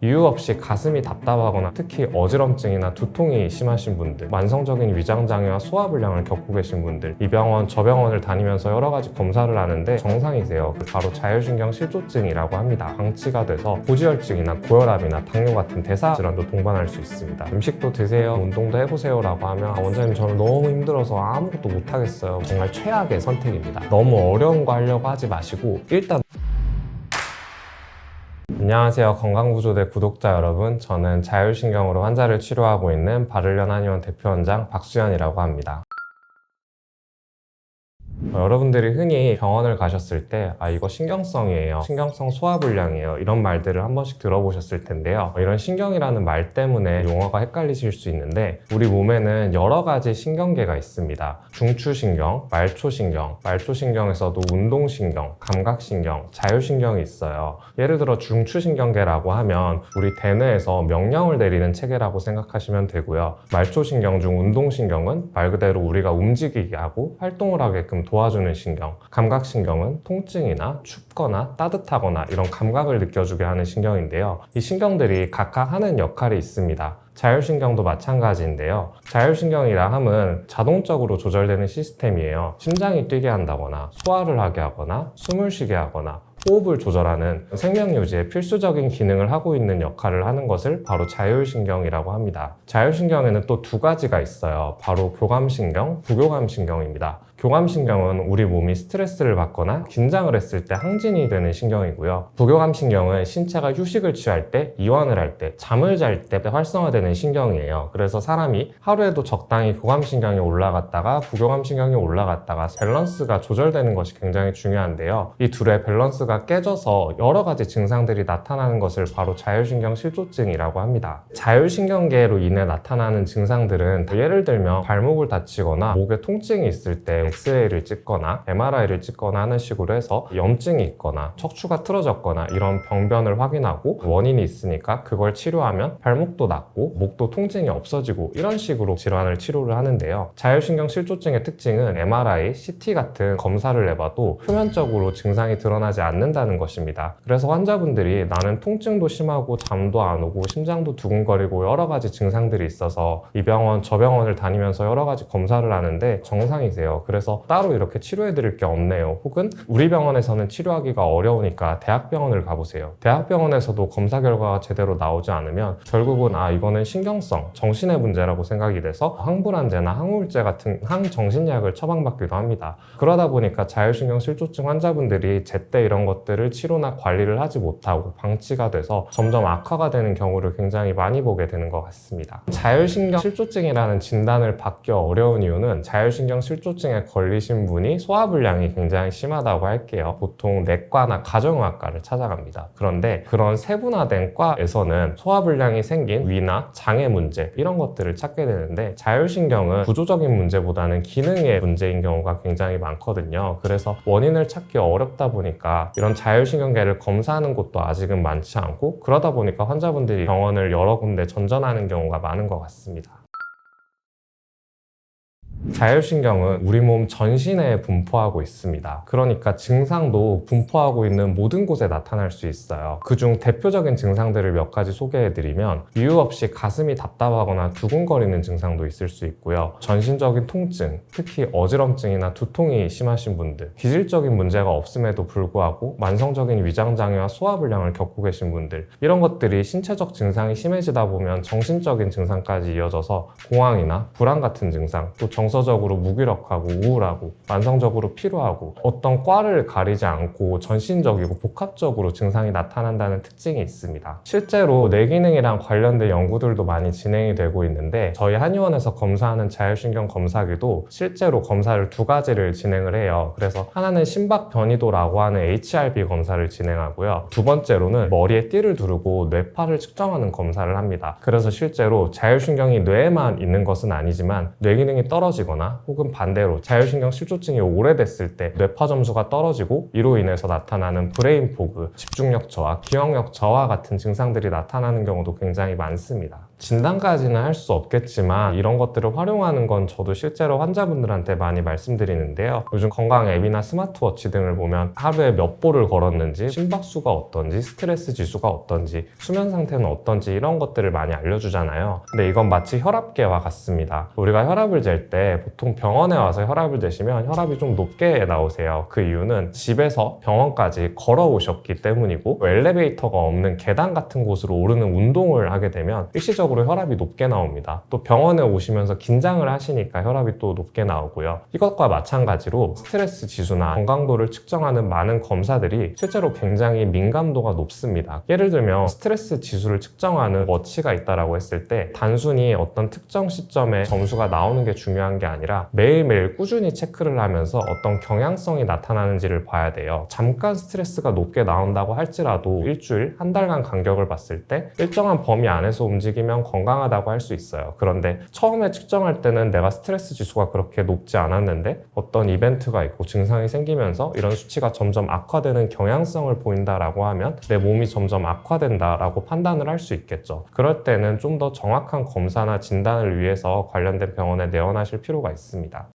이유 없이 가슴이 답답하거나 특히 어지럼증이나 두통이 심하신 분들, 만성적인 위장장애와 소화불량을 겪고 계신 분들, 이 병원 저 병원을 다니면서 여러 가지 검사를 하는데 정상이세요. 바로 자율신경 실조증이라고 합니다. 방치가 돼서 고지혈증이나 고혈압이나 당뇨 같은 대사 질환도 동반할 수 있습니다. 음식도 드세요, 운동도 해보세요 라고 하면 원장님 저는 너무 힘들어서 아무것도 못하겠어요. 정말 최악의 선택입니다. 너무 어려운 거 하려고 하지 마시고 일단 안녕하세요. 건강구조대 구독자 여러분, 저는 자율신경으로 환자를 치료하고 있는 바를련 한의원 대표원장 박수현이라고 합니다. 여러분들이 흔히 병원을 가셨을 때 이거 신경성이에요, 신경성 소화불량이에요 이런 말들을 한 번씩 들어보셨을 텐데요. 이런 신경이라는 말 때문에 용어가 헷갈리실 수 있는데 우리 몸에는 여러 가지 신경계가 있습니다. 중추신경, 말초신경, 말초신경에서도 운동신경, 감각신경, 자율신경이 있어요. 예를 들어 중추신경계라고 하면 우리 대뇌에서 명령을 내리는 체계라고 생각하시면 되고요. 말초신경 중 운동신경은 말 그대로 우리가 움직이게 하고 활동을 하게끔 도와주는 신경, 감각신경은 통증이나 춥거나 따뜻하거나 이런 감각을 느껴주게 하는 신경인데요. 이 신경들이 각각 하는 역할이 있습니다. 자율신경도 마찬가지인데요. 자율신경이라 함은 자동적으로 조절되는 시스템이에요. 심장이 뛰게 한다거나 소화를 하게 하거나 숨을 쉬게 하거나 호흡을 조절하는 생명유지에 필수적인 기능을 하고 있는 역할을 하는 것을 바로 자율신경이라고 합니다. 자율신경에는 또 두 가지가 있어요. 바로 교감신경, 부교감신경입니다. 교감신경은 우리 몸이 스트레스를 받거나 긴장을 했을 때 항진이 되는 신경이고요. 부교감신경은 신체가 휴식을 취할 때, 이완을 할 때, 잠을 잘 때 활성화되는 신경이에요. 그래서 사람이 하루에도 적당히 교감신경이 올라갔다가 부교감신경이 올라갔다가 밸런스가 조절되는 것이 굉장히 중요한데요. 이 둘의 밸런스가 깨져서 여러 가지 증상들이 나타나는 것을 바로 자율신경 실조증이라고 합니다. 자율신경계로 인해 나타나는 증상들은 예를 들면 발목을 다치거나 목에 통증이 있을 때 엑스레이를 찍거나 MRI를 찍거나 하는 식으로 해서 염증이 있거나 척추가 틀어졌거나 이런 병변을 확인하고 원인이 있으니까 그걸 치료하면 발목도 낫고 목도 통증이 없어지고 이런 식으로 질환을 치료를 하는데요. 자율신경 실조증의 특징은 MRI, CT 같은 검사를 해봐도 표면적으로 증상이 드러나지 않는다는 것입니다. 그래서 환자분들이 나는 통증도 심하고 잠도 안 오고 심장도 두근거리고 여러 가지 증상들이 있어서 이 병원 저 병원을 다니면서 여러 가지 검사를 하는데 정상이세요. 그래서 따로 이렇게 치료해드릴 게 없네요. 혹은 우리 병원에서는 치료하기가 어려우니까 대학병원을 가보세요. 대학병원에서도 검사 결과가 제대로 나오지 않으면 결국은 이거는 신경성, 정신의 문제라고 생각이 돼서 항불안제나 항우울제 같은 항정신약을 처방받기도 합니다. 그러다 보니까 자율신경 실조증 환자분들이 제때 이런 것들을 치료나 관리를 하지 못하고 방치가 돼서 점점 악화가 되는 경우를 굉장히 많이 보게 되는 것 같습니다. 자율신경 실조증이라는 진단을 받기 어려운 이유는 자율신경 실조증에 걸리신 분이 소화불량이 굉장히 심하다고 할게요. 보통 내과나 가정의학과를 찾아갑니다. 그런데 그런 세분화된 과에서는 소화불량이 생긴 위나 장애 문제 이런 것들을 찾게 되는데 자율신경은 구조적인 문제보다는 기능의 문제인 경우가 굉장히 많거든요. 그래서 원인을 찾기 어렵다 보니까 이런 자율신경계를 검사하는 곳도 아직은 많지 않고 그러다 보니까 환자분들이 병원을 여러 군데 전전하는 경우가 많은 것 같습니다. 자율신경은 우리 몸 전신에 분포하고 있습니다. 그러니까 증상도 분포하고 있는 모든 곳에 나타날 수 있어요. 그중 대표적인 증상들을 몇 가지 소개해드리면 이유 없이 가슴이 답답하거나 두근거리는 증상도 있을 수 있고요. 전신적인 통증, 특히 어지럼증이나 두통이 심하신 분들, 기질적인 문제가 없음에도 불구하고 만성적인 위장장애와 소화불량을 겪고 계신 분들, 이런 것들이 신체적 증상이 심해지다 보면 정신적인 증상까지 이어져서 공황이나 불안 같은 증상, 또 정서적으로 무기력하고 우울하고 만성적으로 피로하고 어떤 과를 가리지 않고 전신적이고 복합적으로 증상이 나타난다는 특징이 있습니다. 실제로 뇌기능이랑 관련된 연구들도 많이 진행이 되고 있는데 저희 한의원에서 검사하는 자율신경 검사기도 실제로 검사를 두 가지를 진행을 해요. 그래서 하나는 심박변이도라고 하는 HRB 검사를 진행하고요. 두 번째로는 머리에 띠를 두르고 뇌파를 측정하는 검사를 합니다. 그래서 실제로 자율신경이 뇌에만 있는 것은 아니지만 뇌기능이 떨어지고 떨어지거나 혹은 반대로 자율신경 실조증이 오래됐을 때 뇌파 점수가 떨어지고 이로 인해서 나타나는 브레인 포그, 집중력 저하, 기억력 저하 같은 증상들이 나타나는 경우도 굉장히 많습니다. 진단까지는 할 수 없겠지만 이런 것들을 활용하는 건 저도 실제로 환자분들한테 많이 말씀드리는데요. 요즘 건강 앱이나 스마트워치 등을 보면 하루에 몇 보를 걸었는지, 심박수가 어떤지, 스트레스 지수가 어떤지, 수면 상태는 어떤지 이런 것들을 많이 알려주잖아요. 근데 이건 마치 혈압계와 같습니다. 우리가 혈압을 잴 때 보통 병원에 와서 혈압을 재시면 혈압이 좀 높게 나오세요. 그 이유는 집에서 병원까지 걸어오셨기 때문이고 엘리베이터가 없는 계단 같은 곳으로 오르는 운동을 하게 되면 일시적으로 혈압이 높게 나옵니다. 또 병원에 오시면서 긴장을 하시니까 혈압이 또 높게 나오고요. 이것과 마찬가지로 스트레스 지수나 건강도를 측정하는 많은 검사들이 실제로 굉장히 민감도가 높습니다. 예를 들면 스트레스 지수를 측정하는 워치가 있다라고 했을 때 단순히 어떤 특정 시점에 점수가 나오는 게 중요한 게 아니라 매일매일 꾸준히 체크를 하면서 어떤 경향성이 나타나는지를 봐야 돼요. 잠깐 스트레스가 높게 나온다고 할지라도 일주일, 한 달간 간격을 봤을 때 일정한 범위 안에서 움직이면 건강하다고 할 수 있어요. 그런데 처음에 측정할 때는 내가 스트레스 지수가 그렇게 높지 않았는데 어떤 이벤트가 있고 증상이 생기면서 이런 수치가 점점 악화되는 경향성을 보인다라고 하면 내 몸이 점점 악화된다라고 판단을 할 수 있겠죠. 그럴 때는 좀 더 정확한 검사나 진단을 위해서 관련된 병원에 내원하실 필요가 있습니다.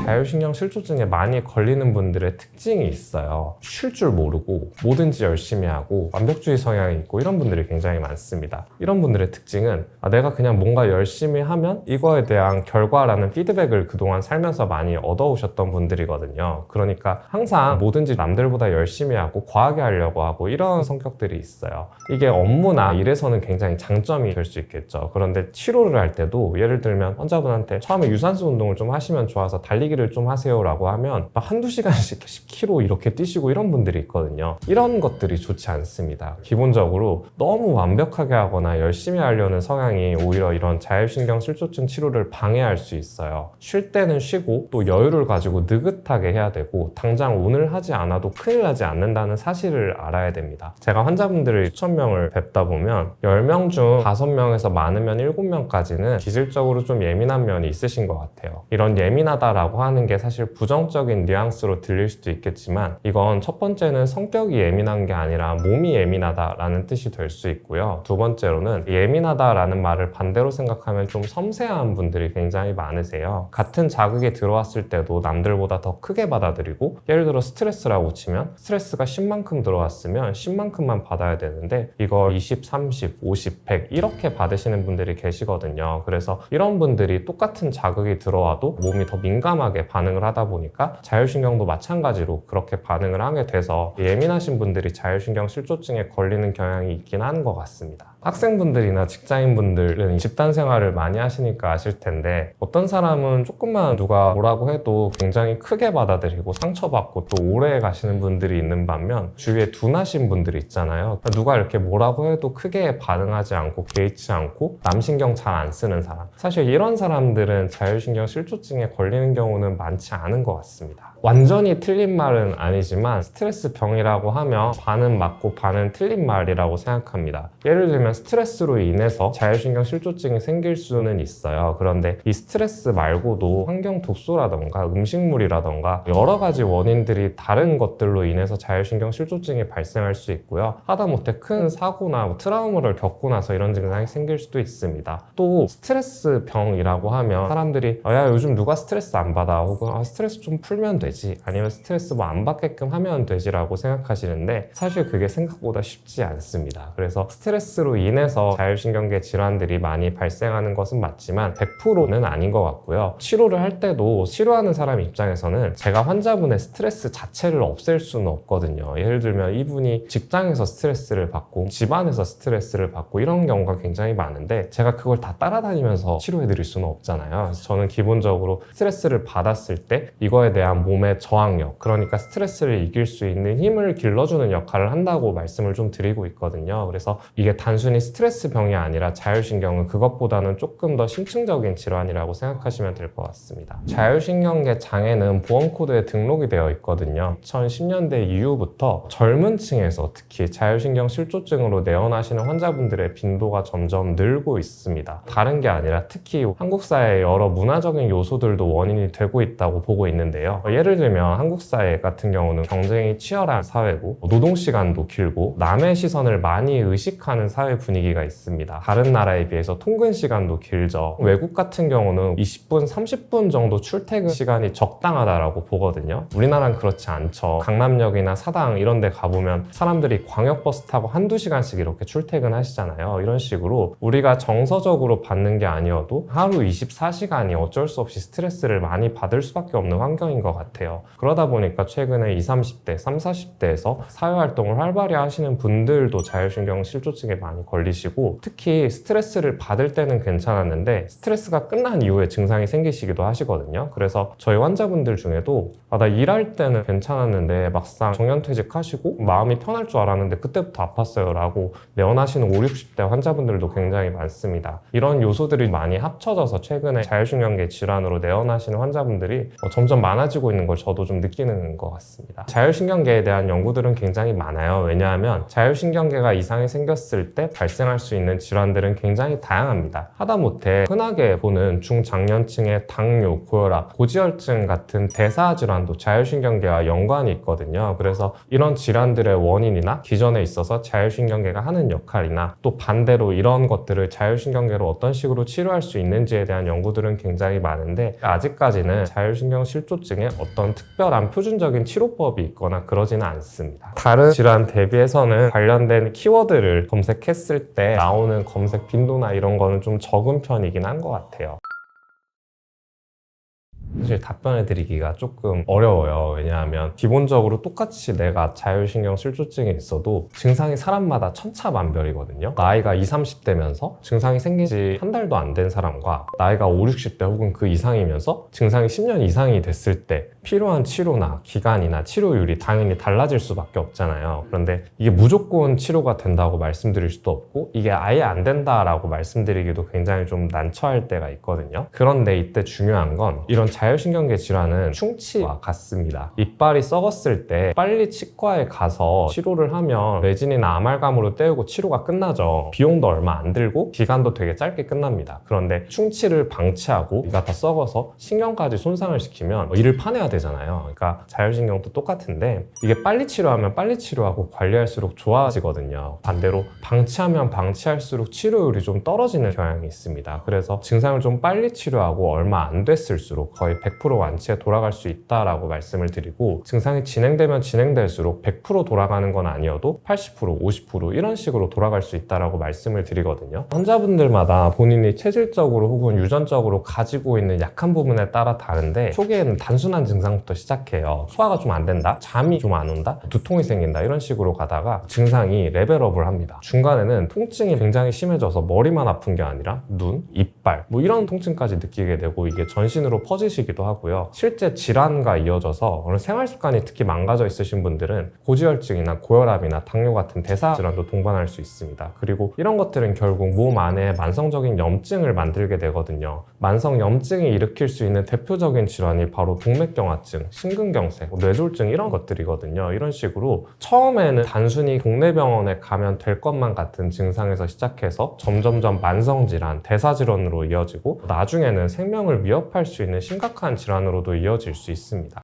자율신경 실조증에 많이 걸리는 분들의 특징이 있어요. 쉴 줄 모르고 뭐든지 열심히 하고 완벽주의 성향이 있고 이런 분들이 굉장히 많습니다. 이런 분들의 특징은 내가 그냥 뭔가 열심히 하면 이거에 대한 결과라는 피드백을 그동안 살면서 많이 얻어오셨던 분들이거든요. 그러니까 항상 뭐든지 남들보다 열심히 하고 과하게 하려고 하고 이런 성격들이 있어요. 이게 업무나 일에서는 굉장히 장점이 될 수 있겠죠. 그런데 치료를 할 때도 예를 들면 환자분한테 처음에 유산소 운동을 좀 하시면 좋아서 달리기를 좀 하세요라고 하면 한두 시간씩 10km 이렇게 뛰시고 이런 분들이 있거든요. 이런 것들이 좋지 않습니다. 기본적으로 너무 완벽하게 하거나 열심히 하려는 성향이 오히려 이런 자율신경 실조증 치료를 방해할 수 있어요. 쉴 때는 쉬고 또 여유를 가지고 느긋하게 해야 되고 당장 오늘 하지 않아도 큰일 나지 않는다는 사실을 알아야 됩니다. 제가 환자분들을 2,000명을 뵙다 보면 10명 중 5명에서 많으면 7명까지는 기질적으로 좀 예민한 면이 있으신 것 같아요. 이런 예민하다라고 하는 게 사실 부정적인 뉘앙스로 들릴 수도 있겠지만 이건 첫 번째는 성격이 예민한 게 아니라 몸이 예민하다라는 뜻이 될 수 있고요. 두 번째로는 예민하다라는 말을 반대로 생각하면 좀 섬세한 분들이 굉장히 많으세요. 같은 자극이 들어왔을 때도 남들보다 더 크게 받아들이고 예를 들어 스트레스라고 치면 스트레스가 10만큼 들어왔으면 10만큼만 받아야 되는데 이걸 20, 30, 50, 100 이렇게 받으시는 분들이 계시거든요. 그래서 이런 분들이 똑같은 자극이 들어와도 몸이 더 민감하게 반응을 하다 보니까 자율신경도 마찬가지로 그렇게 반응을 하게 돼서 예민하신 분들이 자율신경 실조증에 걸리는 경향이 있긴 하는 것 같습니다. 학생분들이나 직장인분들은 집단 생활을 많이 하시니까 아실 텐데 어떤 사람은 조금만 누가 뭐라고 해도 굉장히 크게 받아들이고 상처받고 또 오래 가시는 분들이 있는 반면 주위에 둔하신 분들이 있잖아요. 누가 이렇게 뭐라고 해도 크게 반응하지 않고 개의치 않고 남신경 잘 안 쓰는 사람, 사실 이런 사람들은 자율신경 실조증에 걸리는 경우는 많지 않은 것 같습니다. 완전히 틀린 말은 아니지만 스트레스 병이라고 하면 반은 맞고 반은 틀린 말이라고 생각합니다. 예를 들면 스트레스로 인해서 자율신경 실조증이 생길 수는 있어요. 그런데 이 스트레스 말고도 환경 독소라던가 음식물이라던가 여러 가지 원인들이 다른 것들로 인해서 자율신경 실조증이 발생할 수 있고요. 하다못해 큰 사고나 트라우마를 겪고 나서 이런 증상이 생길 수도 있습니다. 또 스트레스 병이라고 하면 사람들이 야 요즘 누가 스트레스 안 받아 혹은 스트레스 좀 풀면 되지 아니면 스트레스 뭐 안 받게끔 하면 되지라고 생각하시는데 사실 그게 생각보다 쉽지 않습니다. 그래서 스트레스로 인해서 자율신경계 질환들이 많이 발생하는 것은 맞지만 100%는 아닌 것 같고요. 치료를 할 때도 치료하는 사람 입장에서는 제가 환자분의 스트레스 자체를 없앨 수는 없거든요. 예를 들면 이분이 직장에서 스트레스를 받고 집안에서 스트레스를 받고 이런 경우가 굉장히 많은데 제가 그걸 다 따라다니면서 치료해 드릴 수는 없잖아요. 그래서 저는 기본적으로 스트레스를 받았을 때 이거에 대한 몸의 몸의 저항력, 그러니까 스트레스를 이길 수 있는 힘을 길러주는 역할을 한다고 말씀을 좀 드리고 있거든요. 그래서 이게 단순히 스트레스 병이 아니라 자율신경은 그것보다는 조금 더 심층적인 질환이라고 생각하시면 될 것 같습니다. 자율신경계 장애는 보험코드에 등록이 되어 있거든요. 2010년대 이후부터 젊은 층에서 특히 자율신경 실조증으로 내원하시는 환자분들의 빈도가 점점 늘고 있습니다. 다른 게 아니라 특히 한국 사회의 여러 문화적인 요소들도 원인이 되고 있다고 보고 있는데요. 예를 들면 한국 사회 같은 경우는 경쟁이 치열한 사회고 노동시간도 길고 남의 시선을 많이 의식하는 사회 분위기가 있습니다. 다른 나라에 비해서 통근 시간도 길죠. 외국 같은 경우는 20분, 30분 정도 출퇴근 시간이 적당하다라고 보거든요. 우리나라는 그렇지 않죠. 강남역이나 사당 이런 데 가보면 사람들이 광역버스 타고 한두 시간씩 이렇게 출퇴근하시잖아요. 이런 식으로 우리가 정서적으로 받는 게 아니어도 하루 24시간이 어쩔 수 없이 스트레스를 많이 받을 수밖에 없는 환경인 것 같아요. 그러다 보니까 최근에 20, 30대, 30, 40대에서 사회활동을 활발히 하시는 분들도 자율신경 실조증에 많이 걸리시고 특히 스트레스를 받을 때는 괜찮았는데 스트레스가 끝난 이후에 증상이 생기시기도 하시거든요. 그래서 저희 환자분들 중에도 나 일할 때는 괜찮았는데 막상 정년퇴직하시고 마음이 편할 줄 알았는데 그때부터 아팠어요 라고 내원하시는 5, 60대 환자분들도 굉장히 많습니다. 이런 요소들이 많이 합쳐져서 최근에 자율신경계 질환으로 내원하시는 환자분들이 점점 많아지고 있는 걸 저도 좀 느끼는 것 같습니다. 자율신경계에 대한 연구들은 굉장히 많아요. 왜냐하면 자율신경계가 이상이 생겼을 때 발생할 수 있는 질환들은 굉장히 다양합니다. 하다못해 흔하게 보는 중장년층의 당뇨, 고혈압, 고지혈증 같은 대사질환도 자율신경계와 연관이 있거든요. 그래서 이런 질환들의 원인이나 기전에 있어서 자율신경계가 하는 역할이나 또 반대로 이런 것들을 자율신경계로 어떤 식으로 치료할 수 있는지에 대한 연구들은 굉장히 많은데 아직까지는 자율신경 실조증에 어떤 특별한 표준적인 치료법이 있거나 그러지는 않습니다. 다른 질환 대비해서는 관련된 키워드를 검색했을 때 나오는 검색 빈도나 이런 거는 좀 적은 편이긴 한 것 같아요. 사실 답변해 드리기가 조금 어려워요. 왜냐하면 기본적으로 똑같이 내가 자율신경 실조증이 있어도 증상이 사람마다 천차만별이거든요. 나이가 20, 30대면서 증상이 생긴 지 한 달도 안 된 사람과 나이가 5, 60대 혹은 그 이상이면서 증상이 10년 이상이 됐을 때 필요한 치료나 기간이나 치료율이 당연히 달라질 수밖에 없잖아요. 그런데 이게 무조건 치료가 된다고 말씀드릴 수도 없고 이게 아예 안 된다라고 말씀드리기도 굉장히 좀 난처할 때가 있거든요. 그런데 이때 중요한 건 이런 자율신경계 질환은 충치와 같습니다. 이빨이 썩었을 때 빨리 치과에 가서 치료를 하면 레진이나 아말감으로 떼우고 치료가 끝나죠. 비용도 얼마 안 들고 기간도 되게 짧게 끝납니다. 그런데 충치를 방치하고 이가 다 썩어서 신경까지 손상을 시키면 이를 파내야 되잖아요. 그러니까 자율신경도 똑같은데 이게 빨리 치료하면 빨리 치료하고 관리할수록 좋아지거든요. 반대로 방치하면 방치할수록 치료율이 좀 떨어지는 경향이 있습니다. 그래서 증상을 좀 빨리 치료하고 얼마 안 됐을수록 거의 100% 완치에 돌아갈 수 있다라고 말씀을 드리고 증상이 진행되면 진행될수록 100% 돌아가는 건 아니어도 80%, 50% 이런 식으로 돌아갈 수 있다라고 말씀을 드리거든요. 환자분들마다 본인이 체질적으로 혹은 유전적으로 가지고 있는 약한 부분에 따라 다른데 초기에는 단순한 증상부터 시작해요. 소화가 좀 안 된다? 잠이 좀 안 온다? 두통이 생긴다? 이런 식으로 가다가 증상이 레벨업을 합니다. 중간에는 통증이 굉장히 심해져서 머리만 아픈 게 아니라 눈, 이빨 이런 통증까지 느끼게 되고 이게 전신으로 퍼지시기도 하고요. 실제 질환과 이어져서 생활습관이 특히 망가져 있으신 분들은 고지혈증이나 고혈압이나 당뇨 같은 대사 질환도 동반할 수 있습니다. 그리고 이런 것들은 결국 몸 안에 만성적인 염증을 만들게 되거든요. 만성 염증이 일으킬 수 있는 대표적인 질환이 바로 동맥경화증, 심근경색, 뇌졸중 이런 것들이거든요. 이런 식으로 처음에는 단순히 동네 병원에 가면 될 것만 같은 증상에서 시작해서 점점점 만성질환, 대사질환으로 이어지고 나중에는 생명을 위협할 수 있는 심각한 질환으로도 이어질 수 있습니다.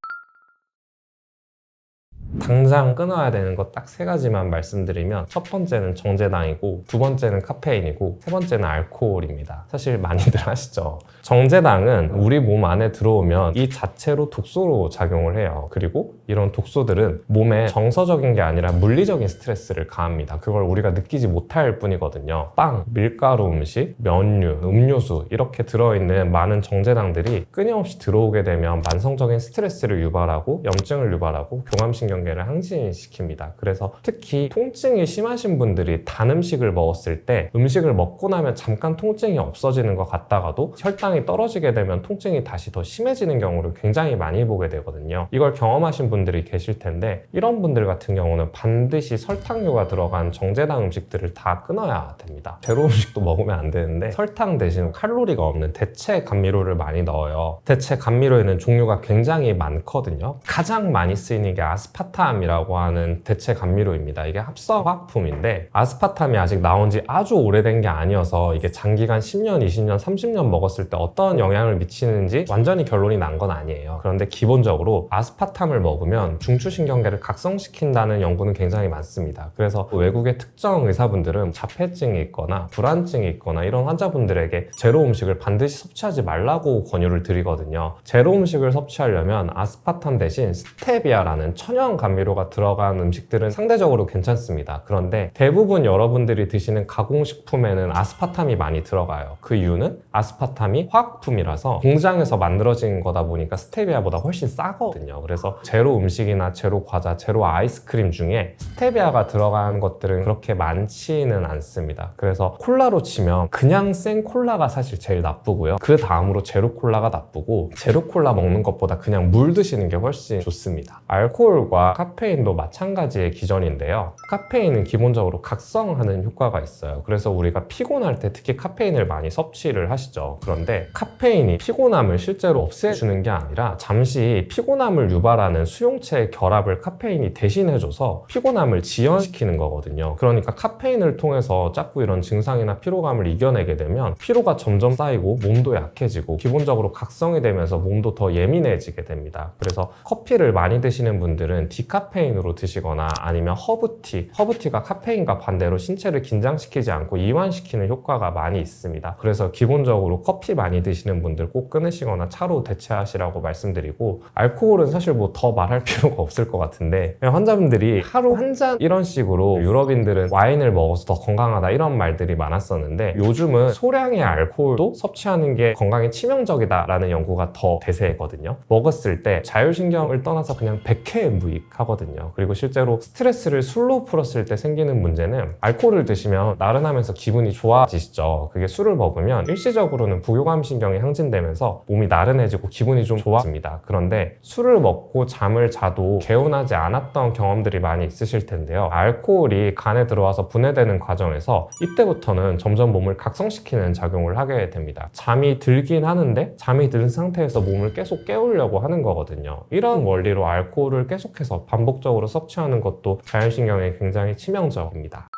당장 끊어야 되는 것 딱 3가지만 말씀드리면 첫 번째는 정제당이고 두 번째는 카페인이고 세 번째는 알코올입니다. 사실 많이들 아시죠? 정제당은 우리 몸 안에 들어오면 이 자체로 독소로 작용을 해요. 그리고 이런 독소들은 몸에 정서적인 게 아니라 물리적인 스트레스를 가합니다. 그걸 우리가 느끼지 못할 뿐이거든요. 빵, 밀가루 음식, 면류, 음료수 이렇게 들어있는 많은 정제당들이 끊임없이 들어오게 되면 만성적인 스트레스를 유발하고 염증을 유발하고 교감신경계를 신경계를 항진시킵니다. 그래서 특히 통증이 심하신 분들이 단 음식을 먹었을 때 음식을 먹고 나면 잠깐 통증이 없어지는 것 같다가도 혈당이 떨어지게 되면 통증이 다시 더 심해지는 경우를 굉장히 많이 보게 되거든요. 이걸 경험하신 분들이 계실 텐데 이런 분들 같은 경우는 반드시 설탕류가 들어간 정제당 음식들을 다 끊어야 됩니다. 제로 음식도 먹으면 안 되는데 설탕 대신 칼로리가 없는 대체 감미료를 많이 넣어요. 대체 감미료에는 종류가 굉장히 많거든요. 가장 많이 쓰이는 게 아스파탐이라고 하는 대체 감미료입니다. 이게 합성 화학품인데 아스파탐이 아직 나온 지 아주 오래된 게 아니어서 이게 장기간 10년, 20년, 30년 먹었을 때 어떤 영향을 미치는지 완전히 결론이 난 건 아니에요. 그런데 기본적으로 아스파탐을 먹으면 중추신경계를 각성시킨다는 연구는 굉장히 많습니다. 그래서 외국의 특정 의사분들은 자폐증이 있거나 불안증이 있거나 이런 환자분들에게 제로 음식을 반드시 섭취하지 말라고 권유를 드리거든요. 제로 음식을 섭취하려면 아스파탐 대신 스테비아라는 천연 감미료가 들어간 음식들은 상대적으로 괜찮습니다. 그런데 대부분 여러분들이 드시는 가공식품에는 아스파탐이 많이 들어가요. 그 이유는 아스파탐이 화학품이라서 공장에서 만들어진 거다 보니까 스테비아보다 훨씬 싸거든요. 그래서 제로 음식이나 제로 과자, 제로 아이스크림 중에 스테비아가 들어간 것들은 그렇게 많지는 않습니다. 그래서 콜라로 치면 그냥 생 콜라가 사실 제일 나쁘고요. 그 다음으로 제로 콜라가 나쁘고 제로 콜라 먹는 것보다 그냥 물 드시는 게 훨씬 좋습니다. 알코올과 카페인도 마찬가지의 기전인데요. 카페인은 기본적으로 각성하는 효과가 있어요. 그래서 우리가 피곤할 때 특히 카페인을 많이 섭취를 하시죠. 그런데 카페인이 피곤함을 실제로 없애주는 게 아니라 잠시 피곤함을 유발하는 수용체의 결합을 카페인이 대신해줘서 피곤함을 지연시키는 거거든요. 그러니까 카페인을 통해서 자꾸 이런 증상이나 피로감을 이겨내게 되면 피로가 점점 쌓이고 몸도 약해지고 기본적으로 각성이 되면서 몸도 더 예민해지게 됩니다. 그래서 커피를 많이 드시는 분들은 디카페인으로 드시거나 아니면 허브티가 카페인과 반대로 신체를 긴장시키지 않고 이완시키는 효과가 많이 있습니다. 그래서 기본적으로 커피 많이 드시는 분들 꼭 끊으시거나 차로 대체하시라고 말씀드리고, 알코올은 사실 뭐 더 말할 필요가 없을 것 같은데 환자분들이 하루 한 잔 이런 식으로, 유럽인들은 와인을 먹어서 더 건강하다 이런 말들이 많았었는데 요즘은 소량의 알코올도 섭취하는 게 건강에 치명적이다라는 연구가 더 대세거든요. 먹었을 때 자율신경을 떠나서 그냥 백해무익하거든요. 그리고 실제로 스트레스를 술로 풀었을 때 생기는 문제는, 알코올을 드시면 나른하면서 기분이 좋아지시죠. 그게 술을 먹으면 일시적으로는 부교감 신경이 항진되면서 몸이 나른해지고 기분이 좀 좋아집니다. 그런데 술을 먹고 잠을 자도 개운하지 않았던 경험들이 많이 있으실 텐데요. 알코올이 간에 들어와서 분해되는 과정에서 이때부터는 점점 몸을 각성시키는 작용을 하게 됩니다. 잠이 들긴 하는데 잠이 든 상태에서 몸을 계속 깨우려고 하는 거거든요. 이런 원리로 알코올을 계속해서 반복적으로 섭취하는 것도 자율신경에 굉장히 치명적입니다.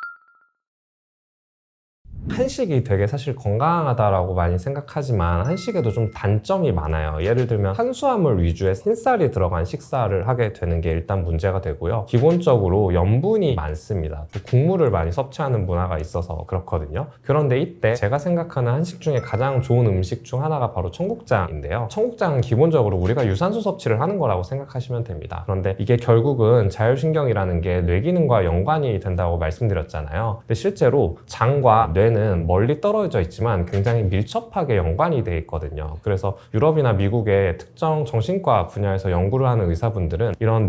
한식이 되게 사실 건강하다라고 많이 생각하지만 한식에도 좀 단점이 많아요. 예를 들면 탄수화물 위주의 흰쌀이 들어간 식사를 하게 되는 게 일단 문제가 되고요. 기본적으로 염분이 많습니다. 국물을 많이 섭취하는 문화가 있어서 그렇거든요. 그런데 이때 제가 생각하는 한식 중에 가장 좋은 음식 중 하나가 바로 청국장인데요. 청국장은 기본적으로 우리가 유산소 섭취를 하는 거라고 생각하시면 됩니다. 그런데 이게 결국은 자율신경이라는 게 뇌기능과 연관이 된다고 말씀드렸잖아요. 근데 실제로 장과 뇌는 멀리 떨어져 있지만 굉장히 밀접하게 연관이 돼 있거든요. 그래서 유럽이나 미국의 특정 정신과 분야에서 연구를 하는 의사분들은 이런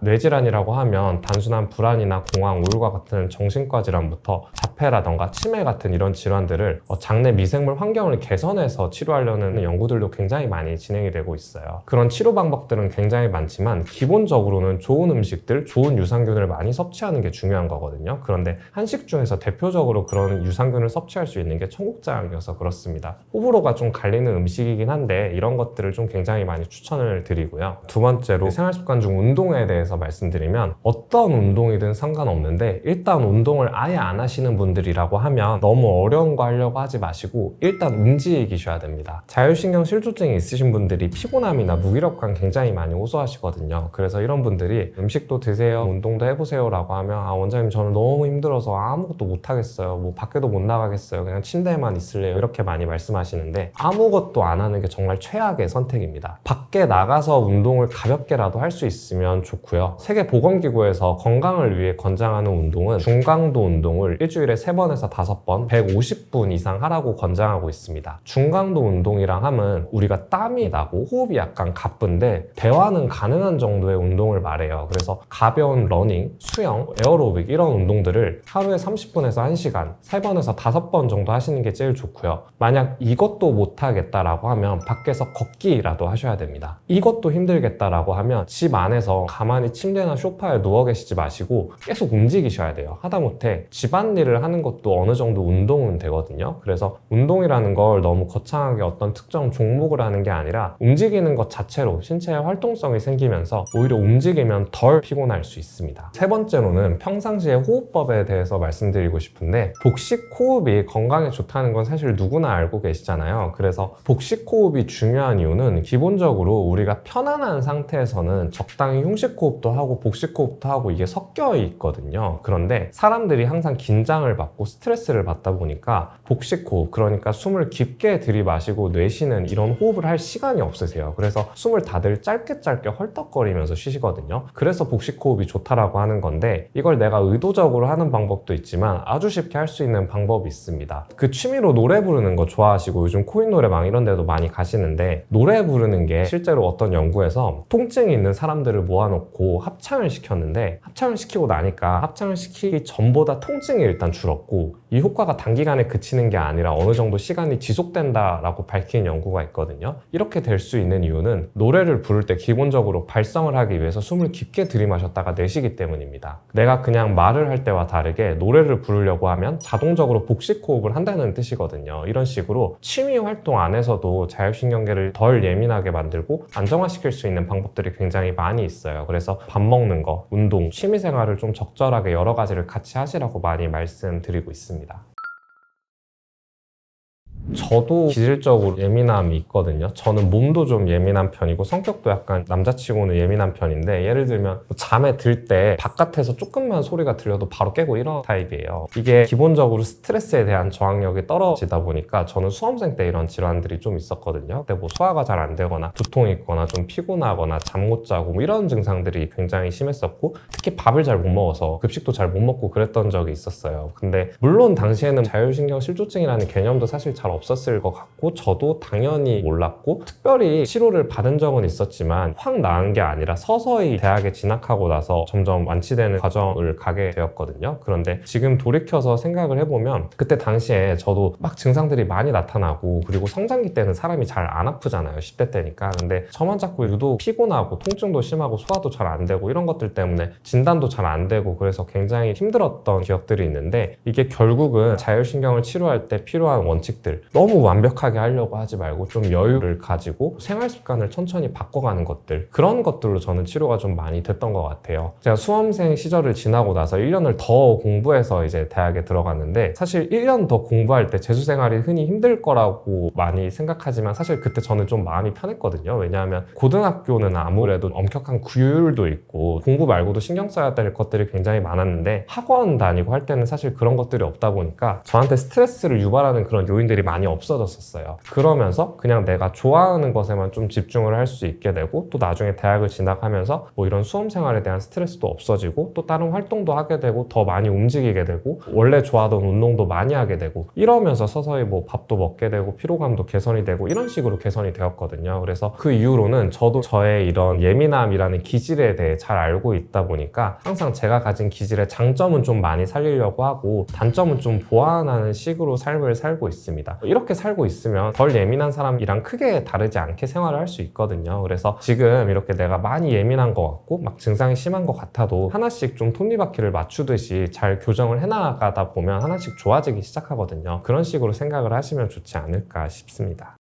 뇌질환이라고 하면 단순한 불안이나 공황, 우울과 같은 정신과 질환부터 자폐라던가 치매 같은 이런 질환들을 장내 미생물 환경을 개선해서 치료하려는 연구들도 굉장히 많이 진행이 되고 있어요. 그런 치료 방법들은 굉장히 많지만 기본적으로는 좋은 음식들, 좋은 유산균을 많이 섭취하는 게 중요한 거거든요. 그런데 한식 중에서 대표적으로 그런 유산균을 섭취할 수 있는 게 청국장이어서 그렇습니다. 호불호가 좀 갈리는 음식이긴 한데 이런 것들을 좀 굉장히 많이 추천을 드리고요. 두 번째로 생활습관 중 운동에 대해서 말씀드리면, 어떤 운동이든 상관없는데 일단 운동을 아예 안 하시는 분들이라고 하면 너무 어려운 거 하려고 하지 마시고 일단 움직이셔야 됩니다. 자율신경 실조증이 있으신 분들이 피곤함이나 무기력감 굉장히 많이 호소하시거든요. 그래서 이런 분들이 음식도 드세요, 운동도 해보세요 라고 하면 원장님 저는 너무 힘들어서 아무것도 못하겠어요, 뭐 밖에도 밖에도 못 나가겠어요. 그냥 침대에만 있을래요. 이렇게 많이 말씀하시는데 아무것도 안 하는 게 정말 최악의 선택입니다. 밖에 나가서 운동을 가볍게라도 할 수 있으면 좋고요. 세계보건기구에서 건강을 위해 권장하는 운동은 중강도 운동을 일주일에 3번에서 5번 150분 이상 하라고 권장하고 있습니다. 중강도 운동이랑 하면 우리가 땀이 나고 호흡이 약간 가쁜데 대화는 가능한 정도의 운동을 말해요. 그래서 가벼운 러닝, 수영, 에어로빅 이런 운동들을 하루에 30분에서 1시간 3번에서 5번 정도 하시는 게 제일 좋고요. 만약 이것도 못하겠다라고 하면 밖에서 걷기라도 하셔야 됩니다. 이것도 힘들겠다라고 하면 집 안에서 가만히 침대나 소파에 누워 계시지 마시고 계속 움직이셔야 돼요. 하다못해 집안일을 하는 것도 어느 정도 운동은 되거든요. 그래서 운동이라는 걸 너무 거창하게 어떤 특정 종목을 하는 게 아니라 움직이는 것 자체로 신체의 활동성이 생기면서 오히려 움직이면 덜 피곤할 수 있습니다. 세 번째로는 평상시에 호흡법에 대해서 말씀드리고 싶은데 복식 호흡이 건강에 좋다는 건 사실 누구나 알고 계시잖아요. 그래서 복식 호흡이 중요한 이유는 기본적으로 우리가 편안한 상태에서는 적당히 흉식 호흡도 하고 복식 호흡도 하고 이게 섞여 있거든요. 그런데 사람들이 항상 긴장을 받고 스트레스를 받다 보니까 복식 호흡, 그러니까 숨을 깊게 들이마시고 내쉬는 이런 호흡을 할 시간이 없으세요. 그래서 숨을 다들 짧게 헐떡거리면서 쉬시거든요. 그래서 복식 호흡이 좋다라고 하는 건데 이걸 내가 의도적으로 하는 방법도 있지만 아주 쉽게 할 수 있는 방법이 있습니다. 그 취미로 노래 부르는 거 좋아하시고 요즘 코인 노래방 이런 데도 많이 가시는데 노래 부르는 게 실제로 어떤 연구에서 통증이 있는 사람들을 모아놓고 합창을 시켰는데 합창을 시키고 나니까 합창을 시키기 전보다 통증이 일단 줄었고 이 효과가 단기간에 그치는 게 아니라 어느 정도 시간이 지속된다라고 밝힌 연구가 있거든요. 이렇게 될 수 있는 이유는 노래를 부를 때 기본적으로 발성을 하기 위해서 숨을 깊게 들이마셨다가 내쉬기 때문입니다. 내가 그냥 말을 할 때와 다르게 노래를 부르려고 하면 자동적으로 복식 호흡을 한다는 뜻이거든요. 이런 식으로 취미 활동 안에서도 자율신경계를 덜 예민하게 만들고 안정화시킬 수 있는 방법들이 굉장히 많이 있어요. 그래서 밥 먹는 거, 운동, 취미생활을 좀 적절하게 여러 가지를 같이 하시라고 많이 말씀드리고 있습니다. 저도 기질적으로 예민함이 있거든요. 저는 몸도 좀 예민한 편이고 성격도 약간 남자치고는 예민한 편인데 예를 들면 잠에 들 때 바깥에서 조금만 소리가 들려도 바로 깨고 이런 타입이에요. 이게 기본적으로 스트레스에 대한 저항력이 떨어지다 보니까 저는 수험생 때 이런 질환들이 좀 있었거든요. 근데 뭐 소화가 잘 안 되거나 두통이 있거나 좀 피곤하거나 잠 못 자고 뭐 이런 증상들이 굉장히 심했었고 특히 밥을 잘 못 먹어서 급식도 잘 못 먹고 그랬던 적이 있었어요. 근데 물론 당시에는 자율신경 실조증이라는 개념도 사실 잘 없었을 것 같고 저도 당연히 몰랐고 특별히 치료를 받은 적은 있었지만 확 나은 게 아니라 서서히 대학에 진학하고 나서 점점 완치되는 과정을 가게 되었거든요. 그런데 지금 돌이켜서 생각을 해보면 그때 당시에 저도 막 증상들이 많이 나타나고 그리고 성장기 때는 사람이 잘 안 아프잖아요. 10대 때니까. 근데 저만 자꾸 유독 피곤하고 통증도 심하고 소화도 잘 안 되고 이런 것들 때문에 진단도 잘 안 되고 그래서 굉장히 힘들었던 기억들이 있는데 이게 결국은 자율신경을 치료할 때 필요한 원칙들 너무 완벽하게 하려고 하지 말고 좀 여유를 가지고 생활 습관을 천천히 바꿔가는 것들 그런 것들로 저는 치료가 좀 많이 됐던 것 같아요. 제가 수험생 시절을 지나고 나서 1년을 더 공부해서 이제 대학에 들어갔는데 사실 1년 더 공부할 때 재수생활이 흔히 힘들 거라고 많이 생각하지만 사실 그때 저는 좀 마음이 편했거든요. 왜냐하면 고등학교는 아무래도 엄격한 규율도 있고 공부 말고도 신경 써야 될 것들이 굉장히 많았는데 학원 다니고 할 때는 사실 그런 것들이 없다 보니까 저한테 스트레스를 유발하는 그런 요인들이 많이 없어졌었어요. 그러면서 그냥 내가 좋아하는 것에만 좀 집중을 할 수 있게 되고 또 나중에 대학을 진학하면서 뭐 이런 수험 생활에 대한 스트레스도 없어지고 또 다른 활동도 하게 되고 더 많이 움직이게 되고 원래 좋아하던 운동도 많이 하게 되고 이러면서 서서히 뭐 밥도 먹게 되고 피로감도 개선이 되고 이런 식으로 개선이 되었거든요. 그래서 그 이후로는 저도 저의 이런 예민함이라는 기질에 대해 잘 알고 있다 보니까 항상 제가 가진 기질의 장점은 좀 많이 살리려고 하고 단점은 좀 보완하는 식으로 삶을 살고 있습니다. 이렇게 살고 있으면 덜 예민한 사람이랑 크게 다르지 않게 생활을 할 수 있거든요. 그래서 지금 이렇게 내가 많이 예민한 것 같고 막 증상이 심한 것 같아도 하나씩 좀 톱니바퀴를 맞추듯이 잘 교정을 해나가다 보면 하나씩 좋아지기 시작하거든요. 그런 식으로 생각을 하시면 좋지 않을까 싶습니다.